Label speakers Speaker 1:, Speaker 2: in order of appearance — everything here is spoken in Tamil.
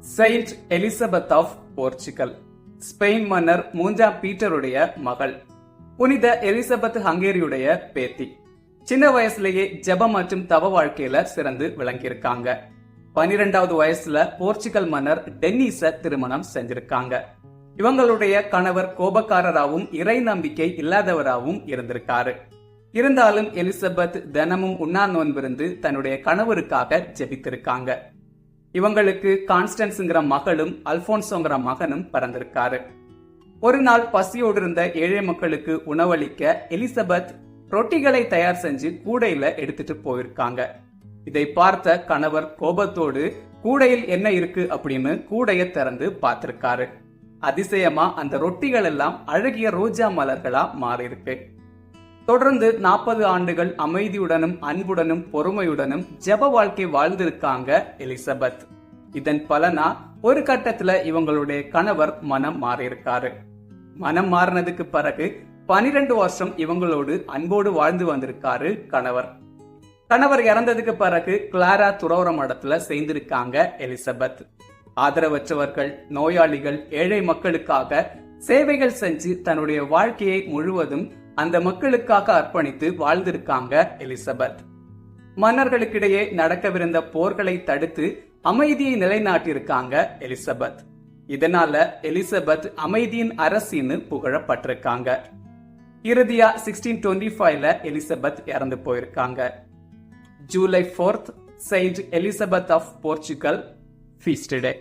Speaker 1: Saint Elizabeth of Portugal, Spain மன்னர் மூன்றாம் பீட்டருடைய மகள். புனித எலிசபெத் ஹங்கேரியுடைய பேத்தி. சின்ன வயசுலயே ஜெபம் மற்றும் தவ வாழ்க்கையில சிறந்து விளங்கியிருக்காங்க. 12வது வயசுல போர்ச்சுகல் மன்னர் டென்னிஸ திருமணம் செஞ்சிருக்காங்க. இவங்களுடைய கணவர் கோபக்காரராகவும் இறை நம்பிக்கை இல்லாதவராகவும் இருந்திருக்காரு. இருந்தாலும் எலிசபெத் தினமும் உண்ணா நோன்பிருந்து தன்னுடைய கணவருக்காக ஜெபித்திருக்காங்க. இவங்களுக்கு கான்ஸ்டன்ஸ்ங்கிற மகளும் அல்போன்சோங்கிற மகனும் பிறந்திருக்காரு. ஒரு நாள் பசியோடு இருந்த ஏழை மக்களுக்கு உணவளிக்க எலிசபெத் ரொட்டிகளை தயார் செஞ்சு கூடையில எடுத்துட்டு போயிருக்காங்க. இதை பார்த்த கணவர் கோபத்தோடு கூடையில் என்ன இருக்கு அப்படின்னு கூடைய திறந்து பார்த்திருக்காரு. அதிசயமா அந்த ரொட்டிகள் எல்லாம் அழகிய ரோஜா மலர்களா மாறி இருக்கு. தொடர்ந்து 40 ஆண்டுகள் அமைதியுடனும் அன்புடனும் பொறுமையுடனும் ஜெப வாழ்க்கை வாழ்ந்திருக்காங்க எலிசபெத். இதன் பலனா ஒரு கட்டத்துல இவங்களுடைய கணவர் மனம் மாறியிருக்காரு. மனம் மாறினதுக்கு பிறகு 12 வருஷம் இவங்களோடு அன்போடு வாழ்ந்து வந்திருக்காரு கணவர். கணவர் இறந்ததுக்கு பிறகு கிளாரா துறவற மடத்துல சேர்ந்திருக்காங்க எலிசபெத். ஆதரவற்றவர்கள், நோயாளிகள், ஏழை மக்களுக்காக சேவைகள் செஞ்சு தன்னுடைய வாழ்க்கையை முழுவதும் அந்த மக்களுக்காக அர்ப்பணித்து வாழ்ந்திருக்காங்க எலிசபெத். மன்னர்களுக்கிடையே நடக்கவிருந்த போர்களை தடுத்து அமைதியை நிலைநாட்டியிருக்காங்க எலிசபெத். இதனால எலிசபெத் அமைதியின் அரசின்னு புகழப்பட்டிருக்காங்க. இறுதியா 1625ல எலிசபெத் இறந்து போயிருக்காங்க. July 4th, Saint Elizabeth of Portugal feast day.